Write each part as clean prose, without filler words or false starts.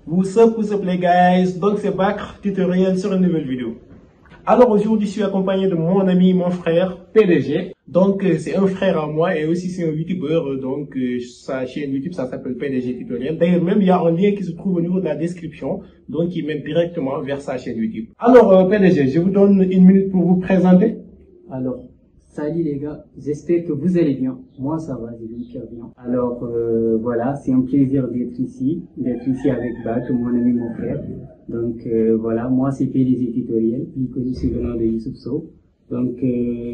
What's up les guys? Donc c'est Bakr, tutoriel sur une nouvelle vidéo. Alors aujourd'hui je suis accompagné de mon ami, mon frère PDG. Donc c'est un frère à moi et aussi c'est un youtubeur. Donc sa chaîne YouTube ça s'appelle PDG Tutoriel. D'ailleurs même il y a un lien qui se trouve au niveau de la description. Donc il mène directement vers sa chaîne YouTube. Alors PDG, je vous donne une minute pour vous présenter. Alors, salut les gars, j'espère que vous allez bien. Moi ça va, je vais hyper bien. Alors voilà, c'est un plaisir d'être ici avec Bakr, mon ami, mon frère. Donc voilà, moi c'est PDG Tutoriel, plus connu sous le nom de Youssouf Sow. Donc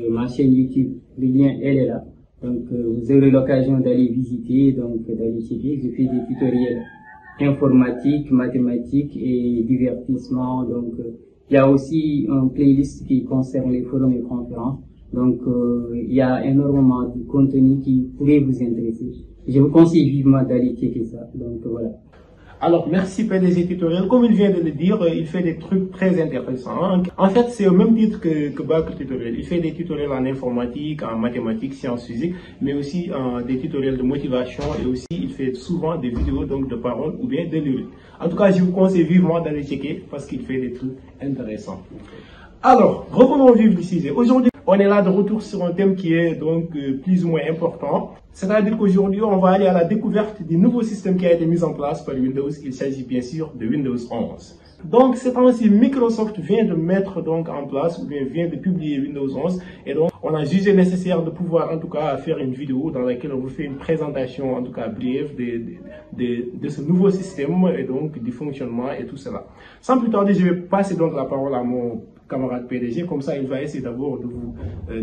ma chaîne YouTube, le lien elle est là. Donc vous aurez l'occasion d'aller visiter, donc d'aller checker. Je fais des tutoriels informatiques, mathématiques et divertissement. Donc il y a aussi une playlist qui concerne les forums et conférences. Donc il y a énormément de contenu qui pourrait vous intéresser. Je vous conseille vivement d'aller checker ça. Donc voilà. Alors, merci PDG Tutoriel. Comme il vient de le dire, il fait des trucs très intéressants. En fait, c'est au même titre que Bakr Tutoriel. Il fait des tutoriels en informatique, en mathématiques, sciences physiques, mais aussi des tutoriels de motivation et aussi il fait souvent des vidéos donc de paroles ou bien de lyrique. En tout cas, je vous conseille vivement d'aller checker parce qu'il fait des trucs intéressants. Alors, revenons au vif du sujet. Aujourd'hui, on est là de retour sur un thème qui est donc plus ou moins important. C'est-à-dire qu'aujourd'hui, on va aller à la découverte du nouveau système qui a été mis en place par Windows. Il s'agit bien sûr de Windows 11. Donc, cette année-ci, Microsoft vient de mettre donc en place, ou bien vient de publier Windows 11. Et donc, on a jugé nécessaire de pouvoir en tout cas faire une vidéo dans laquelle on vous fait une présentation en tout cas brève de ce nouveau système et donc du fonctionnement et tout cela. Sans plus tarder, je vais passer donc la parole à mon camarade PDG, comme ça il va essayer d'abord de vous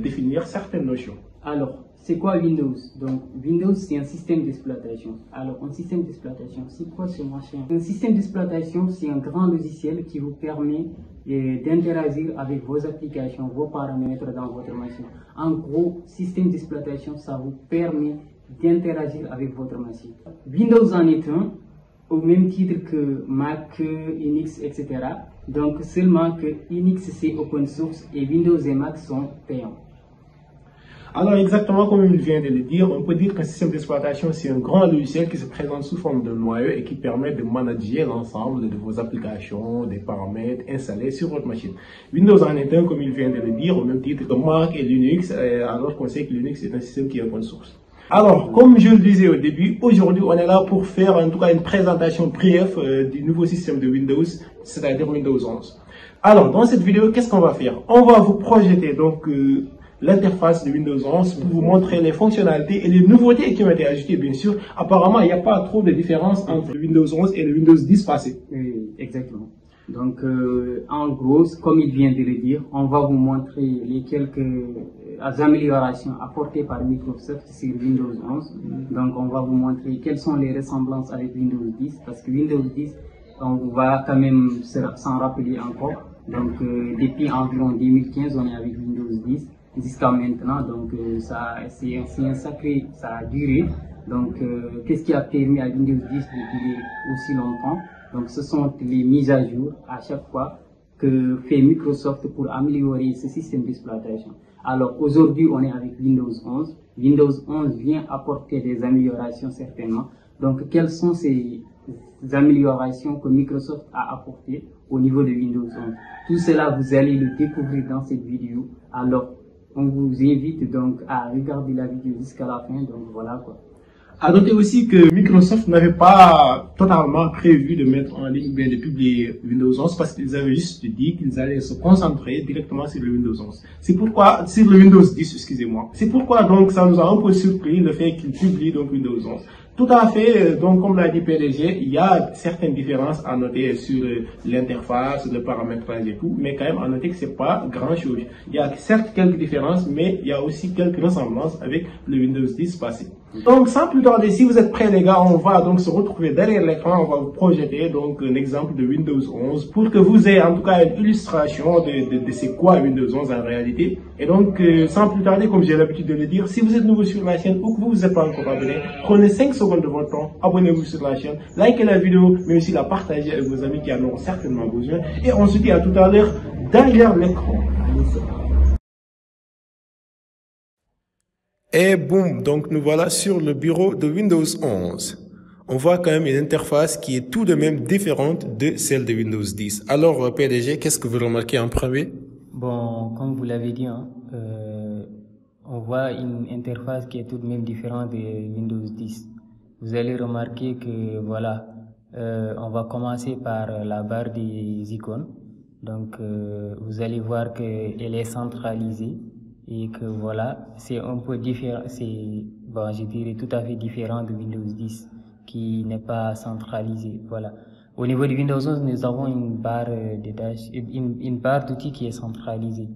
définir certaines notions. Alors, c'est quoi Windows? Donc, Windows, c'est un système d'exploitation. Alors, un système d'exploitation, c'est quoi ce machin? Un système d'exploitation, c'est un grand logiciel qui vous permet d'interagir avec vos applications, vos paramètres dans votre machine. En gros, système d'exploitation, ça vous permet d'interagir avec votre machine. Windows en est un, au même titre que Mac, Unix, etc. Donc, seulement que Unix c'est open source et Windows et Mac sont payants. Alors exactement comme il vient de le dire, on peut dire qu'un système d'exploitation c'est un grand logiciel qui se présente sous forme de noyau et qui permet de manager l'ensemble de vos applications, des paramètres installés sur votre machine. Windows en est un comme il vient de le dire, au même titre que Mac et Linux, alors qu'on sait que Linux est un système qui est open source. Alors, comme je le disais au début, aujourd'hui on est là pour faire en tout cas une présentation brève du nouveau système de Windows, c'est-à-dire Windows 11. Alors, dans cette vidéo, qu'est-ce qu'on va faire? On va vous projeter donc l'interface de Windows 11 pour vous montrer les fonctionnalités et les nouveautés qui ont été ajoutées, bien sûr. Apparemment, il n'y a pas trop de différence entre le Windows 11 et le Windows 10 passé. Oui, exactement. Donc, en gros, comme il vient de le dire, on va vous montrer les quelques améliorations apportées par Microsoft sur Windows 11. Donc, on va vous montrer quelles sont les ressemblances avec Windows 10, parce que Windows 10, on va quand même s'en rappeler encore. Donc, depuis environ 2015, on est avec Windows 10 jusqu'à maintenant. Donc, c'est un sacré, ça a duré. Donc, qu'est-ce qui a permis à Windows 10 de durer aussi longtemps? Donc, ce sont les mises à jour à chaque fois que fait Microsoft pour améliorer ce système d'exploitation. Alors, aujourd'hui, on est avec Windows 11. Windows 11 vient apporter des améliorations certainement. Donc, quelles sont ces améliorations que Microsoft a apportées au niveau de Windows 11? Tout cela, vous allez le découvrir dans cette vidéo. Alors, on vous invite donc à regarder la vidéo jusqu'à la fin. Donc, voilà quoi. À noter aussi que Microsoft n'avait pas totalement prévu de mettre en ligne, bien de publier Windows 11 parce qu'ils avaient juste dit qu'ils allaient se concentrer directement sur le Windows 11. C'est pourquoi, sur le Windows 10, excusez-moi. C'est pourquoi donc ça nous a un peu surpris le fait qu'ils publient donc Windows 11. Tout à fait, donc comme l'a dit PDG, il y a certaines différences à noter sur l'interface, le paramétrage et tout, mais quand même à noter que c'est pas grand chose. Il y a certes quelques différences, mais il y a aussi quelques ressemblances avec le Windows 10 passé. Donc sans plus tarder, si vous êtes prêts les gars, on va donc se retrouver derrière l'écran, on va vous projeter donc un exemple de Windows 11 pour que vous ayez en tout cas une illustration de c'est quoi Windows 11 en réalité. Et donc sans plus tarder, comme j'ai l'habitude de le dire, si vous êtes nouveau sur la chaîne ou que vous n'êtes pas encore abonné, prenez 5 secondes de votre temps, abonnez-vous sur la chaîne, likez la vidéo, mais aussi la partagez avec vos amis qui en auront certainement besoin. Et on se dit à tout à l'heure derrière l'écran. Et boum, donc nous voilà sur le bureau de Windows 11. on voit quand même une interface qui est tout de même différente de celle de Windows 10. Alors, PDG, qu'est-ce que vous remarquez en premier? Bon, comme vous l'avez dit, on voit une interface qui est tout de même différente de Windows 10. Vous allez remarquer que voilà, on va commencer par la barre des icônes. Donc, vous allez voir qu'elle est centralisée et que voilà, c'est un peu différent, bon, je dirais tout à fait différent de Windows 10 qui n'est pas centralisé. Voilà. Au niveau de Windows 11, nous avons une barre de tâches, une barre d'outils qui est centralisée.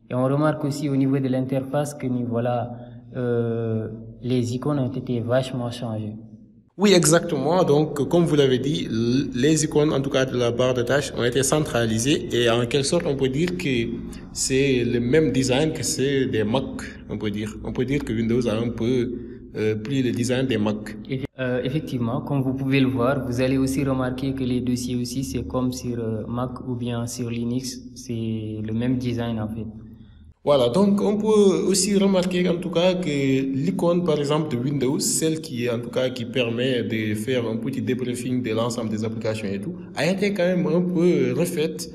Et on remarque aussi au niveau de l'interface que voilà, les icônes ont été vachement changées. Oui, exactement. Donc, comme vous l'avez dit, les icônes, en tout cas de la barre de tâches, ont été centralisées et en quelque sorte, on peut dire que c'est le même design que c'est des Mac, on peut dire. On peut dire que Windows a un peu pris le design des Mac. Effectivement, comme vous pouvez le voir, vous allez aussi remarquer que les dossiers aussi, c'est comme sur Mac ou bien sur Linux, c'est le même design en fait. Voilà, donc on peut aussi remarquer en tout cas que l'icône par exemple de Windows, celle qui en tout cas qui permet de faire un petit débriefing de l'ensemble des applications et tout, a été quand même un peu refaite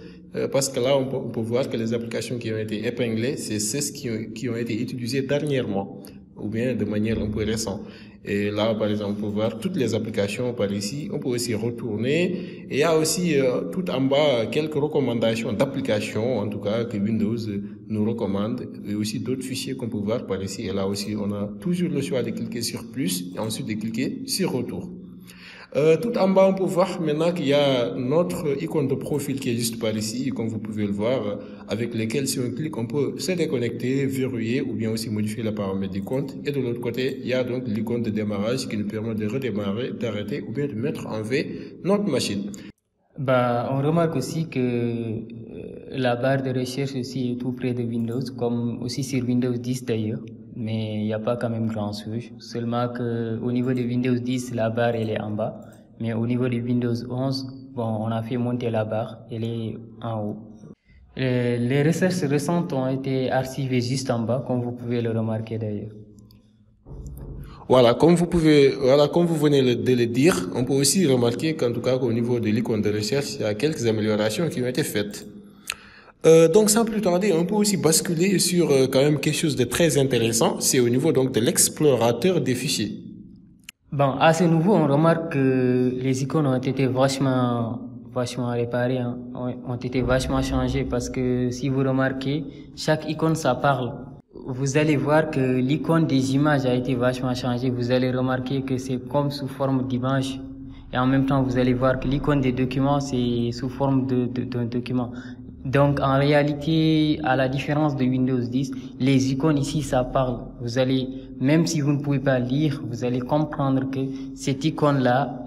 parce que là on peut voir que les applications qui ont été épinglées, c'est celles qui ont été utilisées dernièrement ou bien de manière un peu récente. Et là, par exemple, on peut voir toutes les applications par ici. On peut aussi retourner. Et il y a aussi tout en bas quelques recommandations d'applications, en tout cas, que Windows nous recommande. Et aussi d'autres fichiers qu'on peut voir par ici. Et là aussi, on a toujours le choix de cliquer sur plus et ensuite de cliquer sur retour. Tout en bas, on peut voir maintenant qu'il y a notre icône de profil qui est juste par ici, comme vous pouvez le voir, avec lesquels si on clique, on peut se déconnecter, verrouiller ou bien aussi modifier les paramètres du compte. Et de l'autre côté, il y a donc l'icône de démarrage qui nous permet de redémarrer, d'arrêter ou bien de mettre en V notre machine. Bah, on remarque aussi que la barre de recherche aussi est tout près de Windows, comme aussi sur Windows 10 d'ailleurs. Mais il n'y a pas quand même grand chose. Seulement que au niveau de Windows 10, la barre elle est en bas. Mais au niveau de Windows 11, bon, on a fait monter la barre, elle est en haut. Les recherches récentes ont été archivées juste en bas, comme vous pouvez le remarquer d'ailleurs. Voilà, comme vous venez de le dire, on peut aussi remarquer qu'en tout cas, au niveau de l'icône de recherche, il y a quelques améliorations qui ont été faites. Donc, sans plus tarder, on peut aussi basculer sur quand même quelque chose de très intéressant. C'est au niveau donc de l'explorateur des fichiers. Bon, à ce niveau, on remarque que les icônes ont été vachement réparées, hein, ont été vachement changées parce que si vous remarquez, chaque icône ça parle. Vous allez voir que l'icône des images a été vachement changée. Vous allez remarquer que c'est comme sous forme d'image. Et en même temps, vous allez voir que l'icône des documents, c'est sous forme d'un document. Donc, en réalité, à la différence de Windows 10, les icônes ici, ça parle. Vous allez, même si vous ne pouvez pas lire, vous allez comprendre que cette icône-là,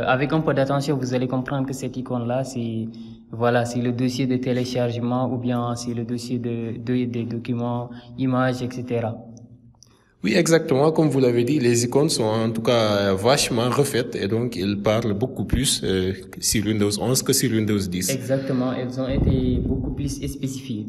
avec un peu d'attention, vous allez comprendre que cette icône-là, voilà, c'est le dossier de téléchargement ou bien c'est le dossier des documents, images, etc. Oui, exactement. Comme vous l'avez dit, les icônes sont en tout cas vachement refaites et donc elles parlent beaucoup plus sur Windows 11 que sur Windows 10. Exactement, elles ont été beaucoup plus spécifiées.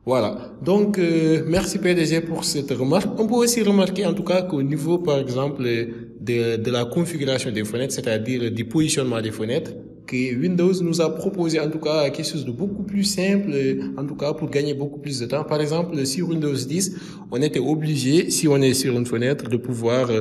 Voilà. Donc, merci PDG pour cette remarque. On peut aussi remarquer en tout cas qu'au niveau, par exemple, de la configuration des fenêtres, c'est-à-dire du positionnement des fenêtres, que Windows nous a proposé en tout cas quelque chose de beaucoup plus simple, en tout cas pour gagner beaucoup plus de temps. Par exemple, sur Windows 10, on était obligé, si on est sur une fenêtre, de pouvoir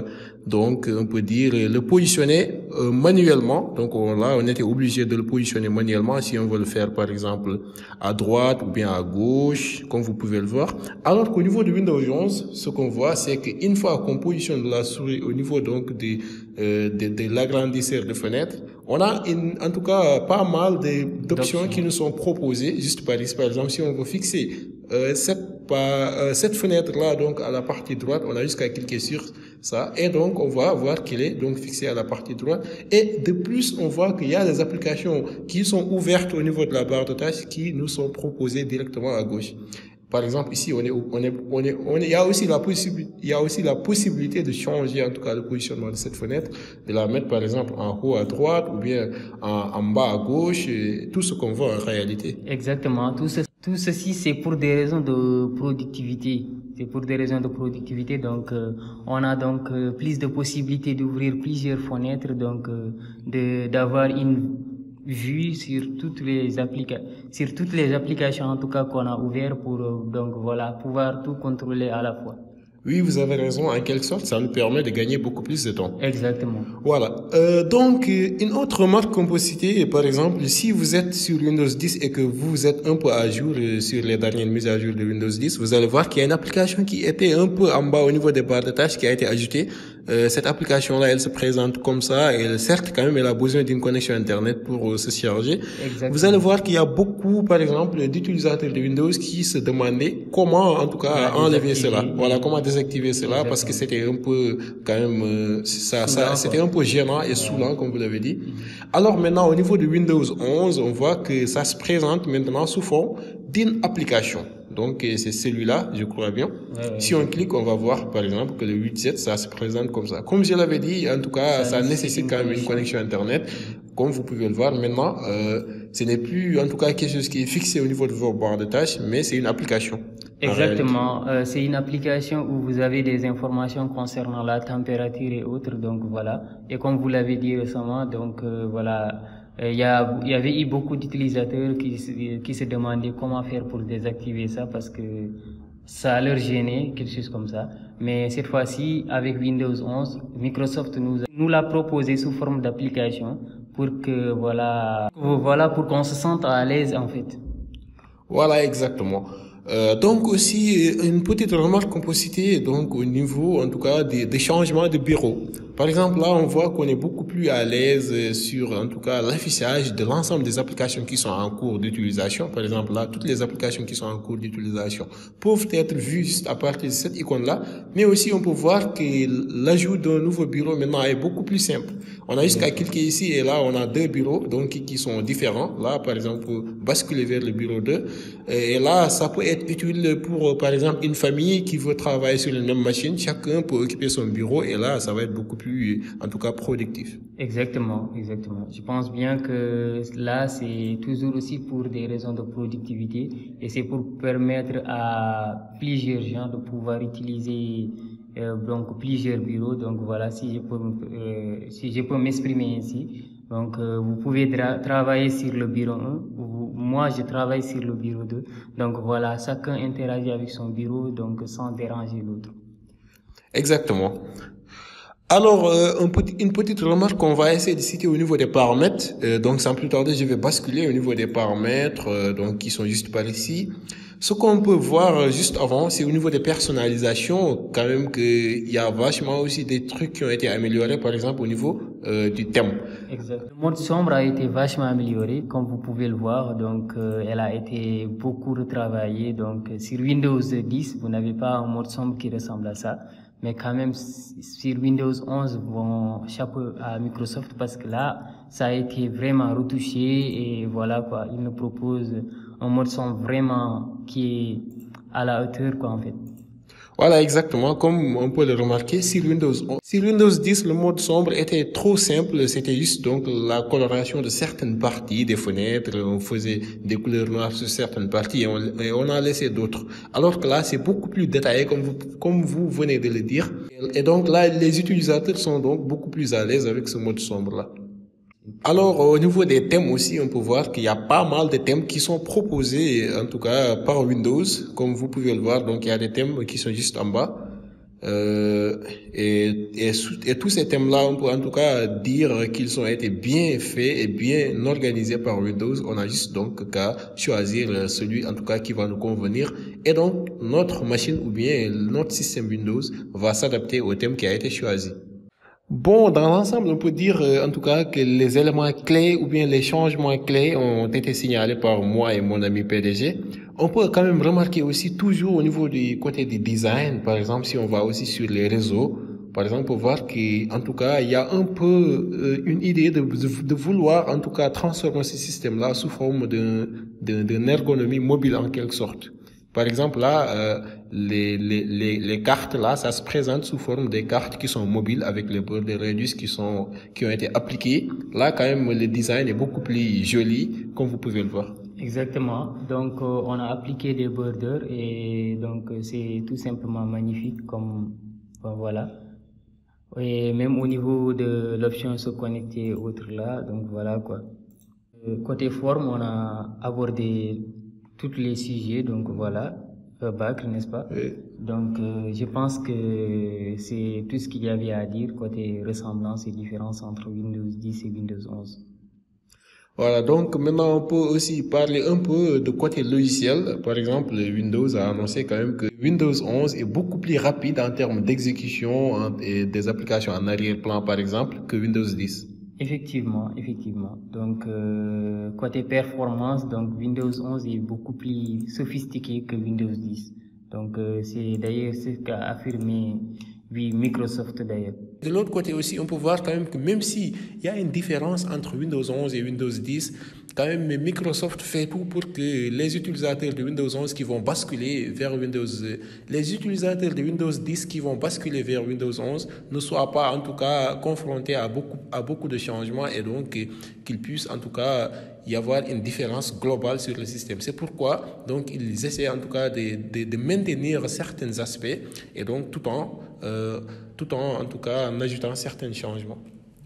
donc on peut dire le positionner manuellement. Donc là, on était obligé de le positionner manuellement si on veut le faire par exemple à droite ou bien à gauche, comme vous pouvez le voir. Alors qu'au niveau de Windows 11, ce qu'on voit, c'est qu'une fois qu'on positionne la souris au niveau donc de l'agrandisseur de fenêtre, on a en tout cas pas mal d'options qui nous sont proposées juste par ici. Par exemple, si on veut fixer cette fenêtre-là donc à la partie droite, on a jusqu'à cliquer sur ça et donc on va voir qu'elle est donc fixée à la partie droite. Et de plus, on voit qu'il y a des applications qui sont ouvertes au niveau de la barre de tâches qui nous sont proposées directement à gauche. Par exemple, ici, il y a aussi la possibilité de changer, en tout cas, le positionnement de cette fenêtre, de la mettre, par exemple, en haut à droite ou bien en bas à gauche, tout ce qu'on voit en réalité. Exactement. Tout ceci, c'est pour des raisons de productivité. C'est pour des raisons de productivité. Donc, on a donc plus de possibilités d'ouvrir plusieurs fenêtres, donc d'avoir une vue sur toutes les applications en tout cas qu'on a ouvertes pour donc voilà pouvoir tout contrôler à la fois. Oui, vous avez raison. En quelque sorte, ça nous permet de gagner beaucoup plus de temps. Exactement. Voilà. Donc, une autre remarque qu'on peut citer, par exemple, si vous êtes sur Windows 10 et que vous êtes un peu à jour sur les dernières mises à jour de Windows 10, vous allez voir qu'il y a une application qui était un peu en bas au niveau des barres de tâches qui a été ajoutée. Cette application-là, elle se présente comme ça. Et certes, quand même, elle a besoin d'une connexion Internet pour se charger. Exactement. Vous allez voir qu'il y a beaucoup, par exemple, d'utilisateurs de Windows qui se demandaient comment, en tout cas, enlever cela. Voilà, comment désactiver cela. Exactement. Parce que c'était un peu, quand même, c'était un peu gênant et saoulant, comme vous l'avez dit. Alors maintenant, au niveau de Windows 11, on voit que ça se présente maintenant sous forme d'une application. Donc, c'est celui-là, je crois bien. Si on clique, on va voir, par exemple, que le 8.7, ça se présente comme ça. Comme je l'avais dit, en tout cas, ça nécessite quand même une connexion Internet. Comme vous pouvez le voir maintenant, ce n'est plus, en tout cas, quelque chose qui est fixé au niveau de vos barres de tâches, mais c'est une application. Exactement. C'est une application où vous avez des informations concernant la température et autres. Donc, voilà. Et comme vous l'avez dit récemment, donc, voilà. Il y avait eu beaucoup d'utilisateurs qui se demandaient comment faire pour désactiver ça parce que ça leur gênait, quelque chose comme ça. Mais cette fois-ci, avec Windows 11, Microsoft nous l'a proposé sous forme d'application pour que, voilà, pour qu'on se sente à l'aise, en fait. Voilà, exactement. Donc aussi, une petite remarque qu'on peut citer, donc au niveau, en tout cas, des changements de bureau. Par exemple, là, on voit qu'on est beaucoup plus à l'aise sur, en tout cas, l'affichage de l'ensemble des applications qui sont en cours d'utilisation. Par exemple, là, toutes les applications qui sont en cours d'utilisation peuvent être vues juste à partir de cette icône-là. Mais aussi, on peut voir que l'ajout d'un nouveau bureau maintenant est beaucoup plus simple. On a juste qu'à cliquer ici et là, on a deux bureaux, donc, qui sont différents. Là, par exemple, pour basculer vers le bureau 2. Et là, ça peut être utile pour, par exemple, une famille qui veut travailler sur la même machine. Chacun peut occuper son bureau et là, ça va être beaucoup plus, en tout cas, productif. Exactement, exactement. Je pense bien que là, c'est toujours aussi pour des raisons de productivité et c'est pour permettre à plusieurs gens de pouvoir utiliser donc plusieurs bureaux. Donc voilà, si je peux m'exprimer ainsi. Donc vous pouvez travailler sur le bureau 1, moi je travaille sur le bureau 2. Donc voilà, chacun interagit avec son bureau donc sans déranger l'autre. Exactement. Alors, une petite remarque qu'on va essayer de citer au niveau des paramètres. Donc, sans plus tarder, je vais basculer au niveau des paramètres, donc qui sont juste par ici. Ce qu'on peut voir juste avant, c'est au niveau des personnalisations, quand même qu'il y a vachement aussi des trucs qui ont été améliorés, par exemple au niveau du thème. Exact. Le mode sombre a été vachement amélioré, comme vous pouvez le voir. Donc, elle a été beaucoup retravaillée. Donc, sur Windows 10, vous n'avez pas un mode sombre qui ressemble à ça. Mais quand même, sur Windows 11, bon, chapeau à Microsoft parce que là, ça a été vraiment retouché et voilà quoi, il nous propose un mode sombre vraiment qui est à la hauteur quoi en fait. Voilà, exactement. Comme on peut le remarquer, sur Windows 10, le mode sombre était trop simple. C'était juste donc la coloration de certaines parties des fenêtres. On faisait des couleurs noires sur certaines parties et on a laissé d'autres. Alors que là, c'est beaucoup plus détaillé comme vous venez de le dire. Et donc là, les utilisateurs sont donc beaucoup plus à l'aise avec ce mode sombre-là. Alors, au niveau des thèmes aussi, on peut voir qu'il y a pas mal de thèmes qui sont proposés, en tout cas, par Windows. Comme vous pouvez le voir, donc il y a des thèmes qui sont juste en bas. Et tous ces thèmes-là, on peut en tout cas dire qu'ils ont été bien faits et bien organisés par Windows. On a juste donc qu'à choisir celui, en tout cas, qui va nous convenir. Et donc, notre machine ou bien notre système Windows va s'adapter au thème qui a été choisi. Bon, dans l'ensemble, on peut dire en tout cas que les éléments clés ou bien les changements clés ont été signalés par moi et mon ami PDG. On peut quand même remarquer aussi toujours au niveau du côté du design, par exemple, si on va aussi sur les réseaux, par exemple, on peut voir qu'en tout cas, il y a un peu une idée de vouloir en tout cas transformer ce système-là sous forme d'une ergonomie mobile en quelque sorte. Par exemple, là, les cartes, là, ça se présente sous forme des cartes qui sont mobiles avec les bords de radius qui ont été appliqués. Là, quand même, le design est beaucoup plus joli, comme vous pouvez le voir. Exactement. Donc, on a appliqué des borders et donc c'est tout simplement magnifique comme voilà. Et même au niveau de l'option se connecter autre là, donc voilà quoi. Côté forme, on a abordé tous les sujets, donc voilà, Bakr, n'est-ce pas? Oui. Donc je pense que c'est tout ce qu'il y avait à dire côté ressemblance et différence entre Windows 10 et Windows 11. Voilà, donc maintenant on peut aussi parler un peu de côté logiciel. Par exemple, Windows a annoncé quand même que Windows 11 est beaucoup plus rapide en termes d'exécution et des applications en arrière-plan, par exemple, que Windows 10. Effectivement. Donc côté performance, donc Windows 11 est beaucoup plus sophistiqué que Windows 10. Donc c'est d'ailleurs ce qu'a affirmé Microsoft d'ailleurs. De l'autre côté aussi, on peut voir quand même que même s'il y a une différence entre Windows 11 et Windows 10, quand même Microsoft fait tout pour que les utilisateurs de Windows 11 qui vont basculer vers les utilisateurs de Windows 10 qui vont basculer vers Windows 11 ne soient pas en tout cas confrontés à beaucoup de changements et donc qu'ils puissent en tout cas y avoir une différence globale sur le système. C'est pourquoi donc ils essaient en tout cas de maintenir certains aspects et donc tout en tout cas en ajoutant certains changements.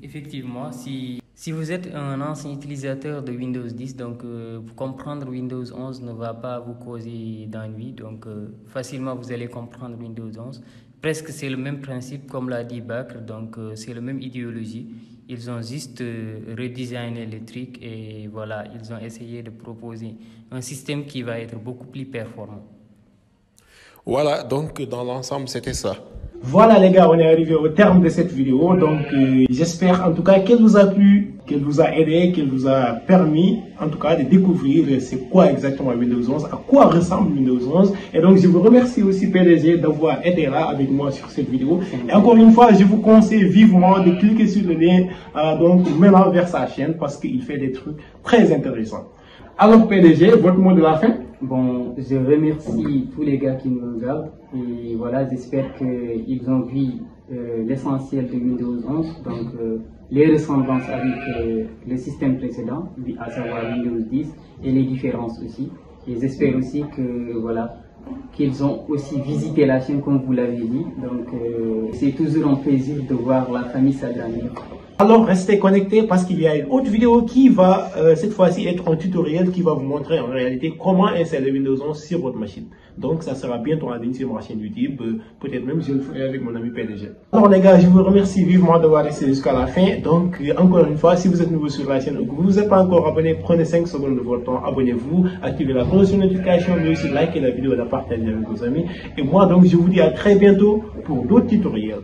Effectivement, si vous êtes un ancien utilisateur de Windows 10, donc comprendre Windows 11 ne va pas vous causer d'ennui, donc facilement vous allez comprendre Windows 11. Presque c'est le même principe comme l'a dit Bakr, donc c'est la même idéologie. Ils ont juste redesigné le truc et voilà, ils ont essayé de proposer un système qui va être beaucoup plus performant. Voilà, donc dans l'ensemble c'était ça. Voilà les gars, on est arrivé au terme de cette vidéo, donc j'espère en tout cas qu'elle vous a plu, qu'elle vous a aidé, qu'elle vous a permis en tout cas de découvrir c'est quoi exactement Windows 11, à quoi ressemble Windows 11. Et donc je vous remercie aussi PDG d'avoir été là avec moi sur cette vidéo. Et encore une fois, je vous conseille vivement de cliquer sur le lien donc maintenant vers sa chaîne parce qu'il fait des trucs très intéressants. Alors PDG, votre mot de la fin? Bon, je remercie tous les gars qui nous regardent et voilà, j'espère qu'ils ont vu l'essentiel de Windows 11, donc les ressemblances avec le système précédent, à savoir Windows 10 et les différences aussi. Et j'espère aussi que voilà, qu'ils ont aussi visité la chaîne comme vous l'avez dit, donc c'est toujours un plaisir de voir la famille s'agrandir. Alors restez connectés parce qu'il y a une autre vidéo qui va cette fois-ci être un tutoriel qui va vous montrer en réalité comment installer Windows 11 sur votre machine. Donc ça sera bientôt en ligne sur ma chaîne YouTube, peut-être même je le ferai avec mon ami PDG. Alors les gars, je vous remercie vivement d'avoir resté jusqu'à la fin. Donc encore une fois, si vous êtes nouveau sur la chaîne ou que vous n'êtes pas encore abonné, prenez 5 secondes de votre temps, abonnez-vous, activez la cloche de notification, mais aussi likez la vidéo et la partagez avec vos amis. Et moi donc je vous dis à très bientôt pour d'autres tutoriels.